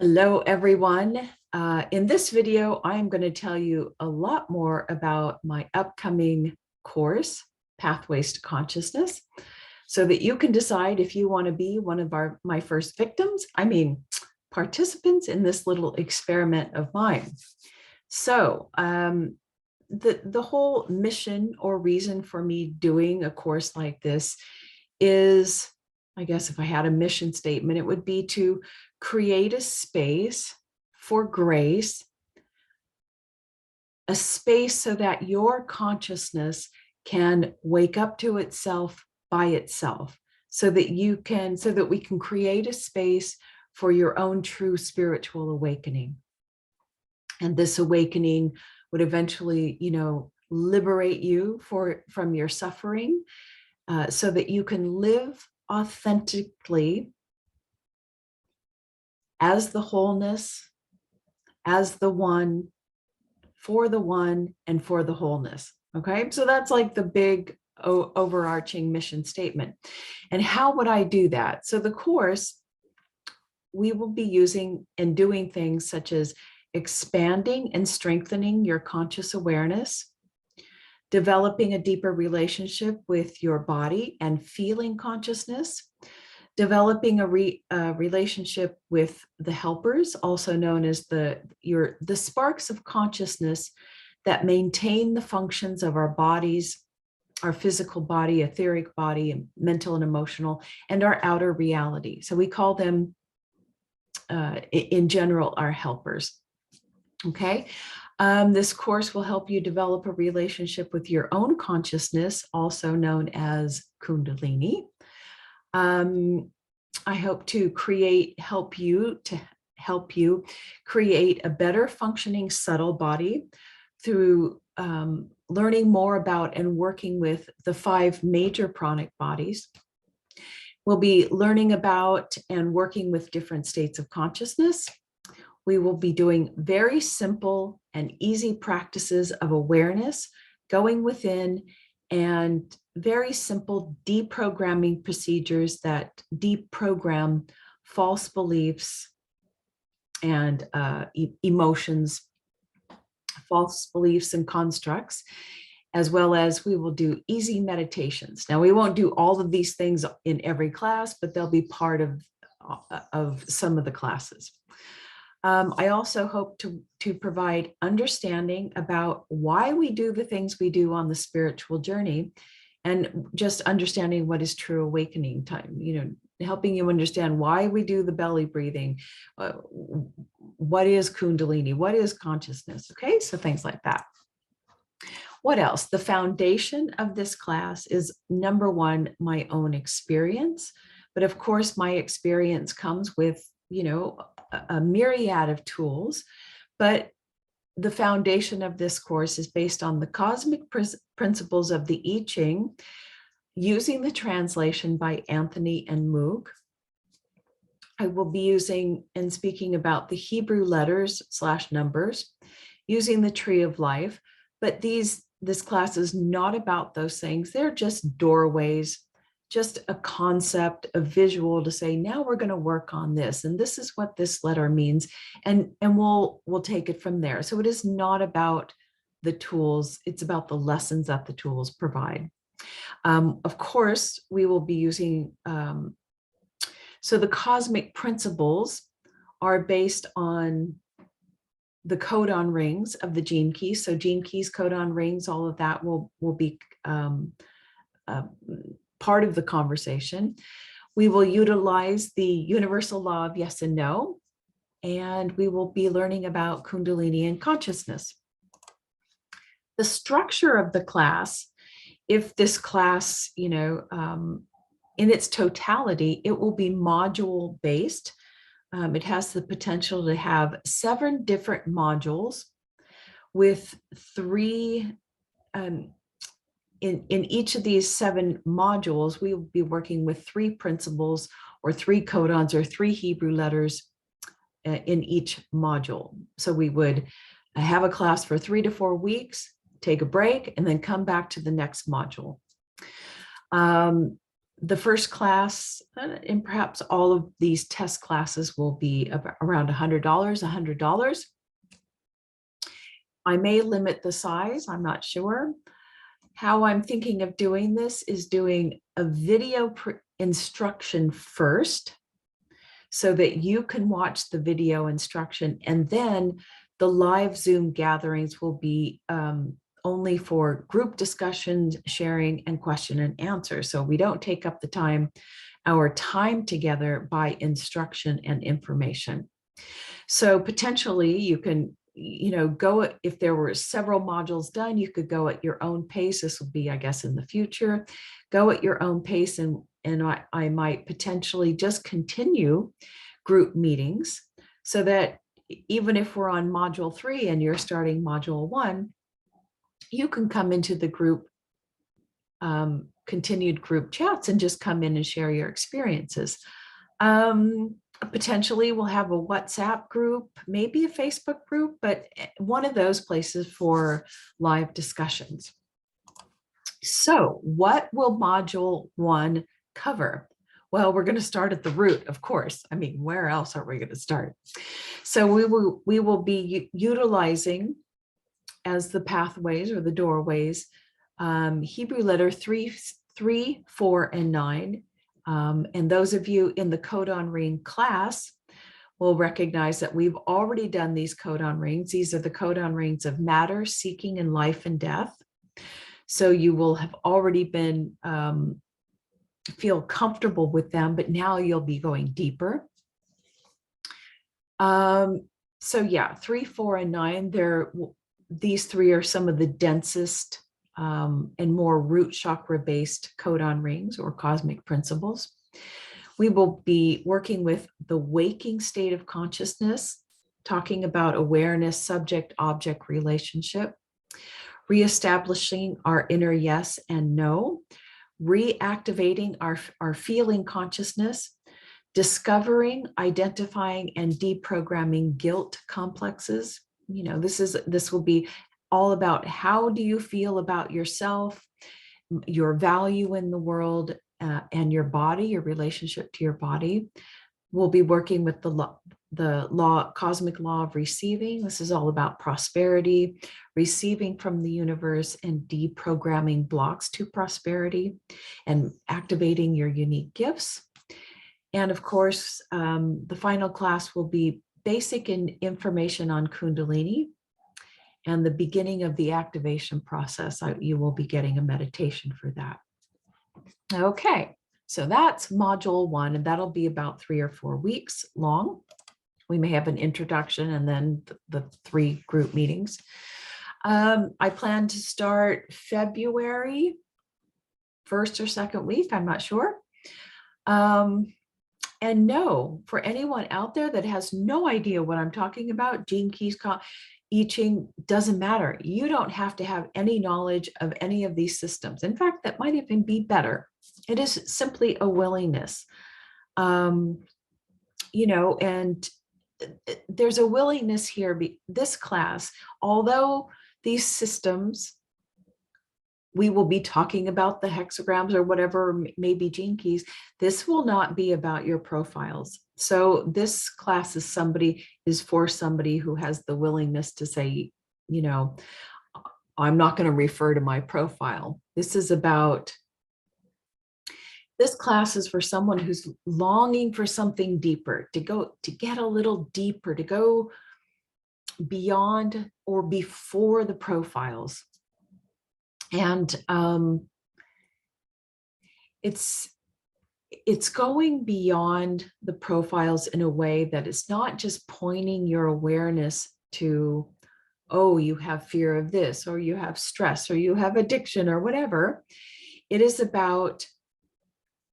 Hello, everyone. In this video, I'm going to tell you a lot more about my upcoming course, Pathways to Consciousness, so that you can decide if you want to be one of my first victims, participants in this little experiment of mine. So the whole mission or reason for me doing a course like this is, I guess if I had a mission statement, it would be to create a space for grace, a space so that your consciousness can wake up to itself by itself, so that we can create a space for your own true spiritual awakening. And this awakening would eventually, liberate you from your suffering, so that you can live authentically as the wholeness, as the one, and for the wholeness. Okay, so that's like the big overarching mission statement. And how would I do that? So the course, we will be using and doing things such as expanding and strengthening your conscious awareness, developing a deeper relationship with your body and feeling consciousness, developing a relationship with the helpers, also known as the sparks of consciousness that maintain the functions of our bodies, our physical body, etheric body, mental and emotional, and our outer reality. So we call them, in general, our helpers. Okay. This course will help you develop a relationship with your own consciousness, also known as Kundalini. I hope to help you create a better functioning subtle body through learning more about and working with the 5 major pranic bodies. We'll be learning about and working with different states of consciousness. We will be doing very simple and easy practices of awareness, going within, and very simple deprogramming procedures that deprogram false beliefs and emotions, false beliefs and constructs, as well as we will do easy meditations. Now, we won't do all of these things in every class, but they'll be part of some of the classes. I also hope to provide understanding about why we do the things we do on the spiritual journey, and just understanding what is true awakening time, helping you understand why we do the belly breathing, what is Kundalini, what is consciousness. Okay, so things like that. What else? The foundation of this class is, number one, my own experience. But of course, my experience comes with, a myriad of tools. But the foundation of this course is based on the cosmic principles of the I Ching, using the translation by Anthony and Moog. I will be using and speaking about the Hebrew letters / numbers, using the Tree of Life. But this class is not about those things. They're just doorways, just a concept, a visual to say, now we're going to work on this, and this is what this letter means, and we'll take it from there. So it is not about the tools, it's about the lessons that the tools provide. Of course, we will be using, so the cosmic principles are based on the codon rings of the gene keys. So gene keys, codon rings, all of that will be part of the conversation. We will utilize the universal law of yes and no, and we will be learning about Kundalini and consciousness. The structure of the class, if this class, in its totality, it will be module based. It has the potential to have 7 different modules with 3 in each of these 7 modules, we will be working with 3 principles or 3 codons or 3 Hebrew letters in each module. So we would have a class for 3 to 4 weeks, take a break, and then come back to the next module. The first class, and perhaps all of these test classes, will be around $100. I may limit the size, I'm not sure. How I'm thinking of doing this is doing a video instruction first, so that you can watch the video instruction, and then the live Zoom gatherings will be only for group discussions, sharing, and question and answer. So we don't take up our time together by instruction and information. So potentially you can, go, if there were several modules done, you could go at your own pace. This will be, I guess, in the future. Go at your own pace, and I might potentially just continue group meetings, so that even if we're on module 3 and you're starting module 1, you can come into the group, continued group chats, and just come in and share your experiences. Potentially we'll have a WhatsApp group, maybe a Facebook group, but one of those places for live discussions. So what will module 1 cover? Well, we're going to start at the root, of course. I mean, where else are we going to start? So we will be utilizing as the pathways or the doorways, Hebrew letter 3, 4, and 9. And those of you in the codon ring class will recognize that we've already done these codon rings. These are the codon rings of matter, seeking, and life and death. So you will have already been feel comfortable with them, but now you'll be going deeper. So yeah, 3, 4, and 9, these 3 are some of the densest and more root chakra based codon rings or cosmic principles. We will be working with the waking state of consciousness, talking about awareness, subject, object relationship, reestablishing our inner yes and no, reactivating our feeling consciousness, discovering, identifying, and deprogramming guilt complexes. This will be all about how do you feel about yourself, your value in the world, and your body, your relationship to your body. We'll be working with the cosmic law of receiving. This is all about prosperity, receiving from the universe, and deprogramming blocks to prosperity, and activating your unique gifts. And of course, the final class will be basic information on Kundalini and the beginning of the activation process. You will be getting a meditation for that. Okay, so that's module 1, and that'll be about 3 or 4 weeks long. We may have an introduction and then the 3 group meetings. I plan to start February 1st or 2nd week, I'm not sure. And no, for anyone out there that has no idea what I'm talking about, Gene Keys, I Ching, doesn't matter. You don't have to have any knowledge of any of these systems. In fact, that might even be better. It is simply a willingness, and there's a willingness here. This class, although these systems, we will be talking about the hexagrams or whatever, maybe Gene Keys, this will not be about your profiles. So this class is for somebody who has the willingness to say, I'm not going to refer to my profile. This class is for someone who's longing for something deeper, to get a little deeper, to go beyond or before the profiles. And it's going beyond the profiles in a way that it's not just pointing your awareness to, oh, you have fear of this, or you have stress, or you have addiction, or whatever. It is about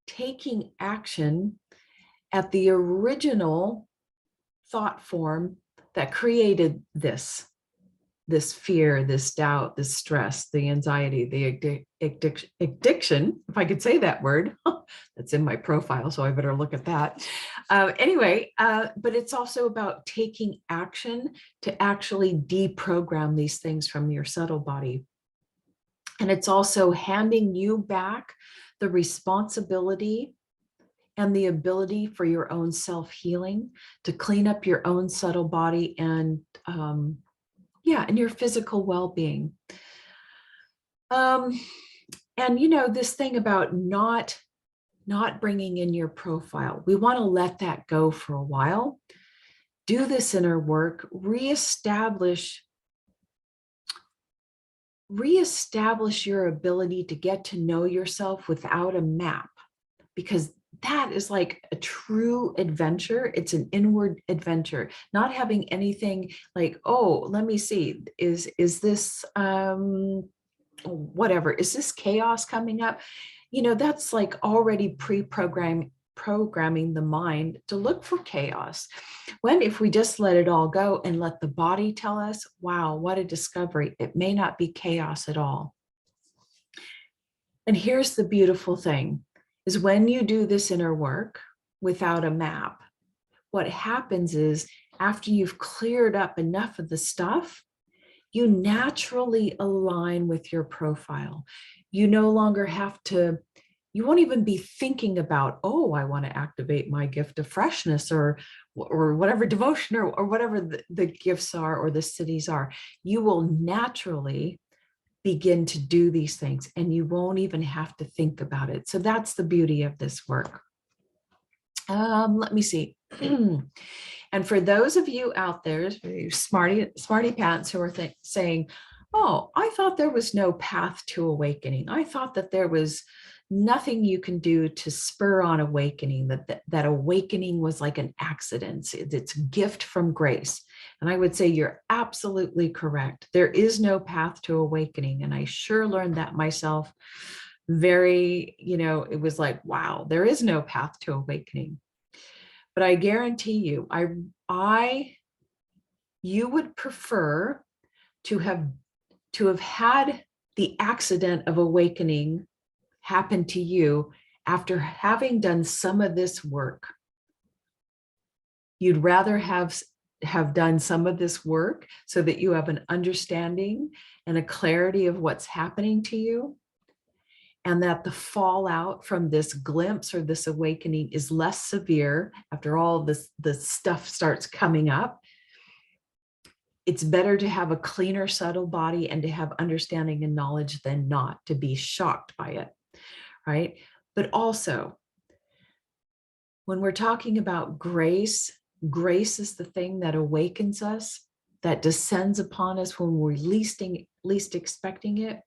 taking action at the original thought form that created this fear, this doubt, this stress, the anxiety, the addiction, if I could say that word. That's in my profile, so I better look at that. But it's also about taking action to actually deprogram these things from your subtle body. And it's also handing you back the responsibility and the ability for your own self-healing, to clean up your own subtle body and and your physical well-being. And this thing about not bringing in your profile, we want to let that go for a while. Do this inner work, reestablish your ability to get to know yourself without a map, because that is like a true adventure. It's an inward adventure, not having anything like, oh, let me see, is this whatever, is this chaos coming up? That's like already programming the mind to look for chaos. When if we just let it all go and let the body tell us, wow, what a discovery, it may not be chaos at all. And here's the beautiful thing, is when you do this inner work without a map, what happens is after you've cleared up enough of the stuff, you naturally align with your profile. You no longer have to, you won't even be thinking about, oh, I want to activate my gift of freshness or whatever devotion or whatever the gifts are or the cities are. You will naturally begin to do these things and you won't even have to think about it. So that's the beauty of this work. Let me see. And for those of you out there, smarty pants who are saying, oh, I thought there was no path to awakening. I thought that there was nothing you can do to spur on awakening, that awakening was like an accident. It's a gift from grace. And I would say you're absolutely correct. There is no path to awakening. And I sure learned that myself very, it was like, wow, there is no path to awakening. But I guarantee you, you would prefer to have had the accident of awakening happen to you after having done some of this work. You'd rather have done some of this work so that you have an understanding and a clarity of what's happening to you, and that the fallout from this glimpse or this awakening is less severe after all the stuff starts coming up. It's better to have a cleaner, subtle body and to have understanding and knowledge than not to be shocked by it, right? But also, when we're talking about grace, grace is the thing that awakens us, that descends upon us when we're least expecting it.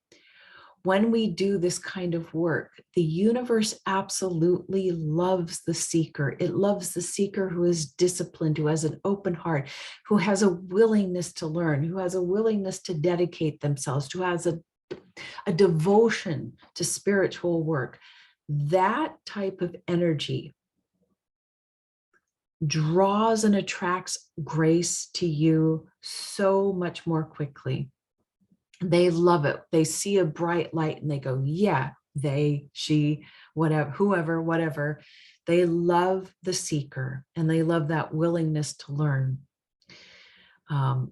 When we do this kind of work, the universe absolutely loves the seeker. It loves the seeker who is disciplined, who has an open heart, who has a willingness to learn, who has a willingness to dedicate themselves, who has a devotion to spiritual work. That type of energy draws and attracts grace to you so much more quickly. They love it. They see a bright light and they go, yeah, they, she, whatever, whoever, whatever. They love the seeker and they love that willingness to learn.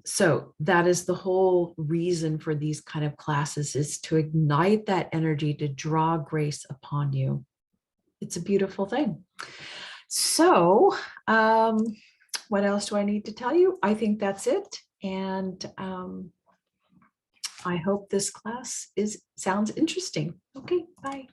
So that is the whole reason for these kind of classes, is to ignite that energy, to draw grace upon you. It's a beautiful thing. So what else do I need to tell you? I think that's it. And I hope this class sounds interesting. Okay, bye.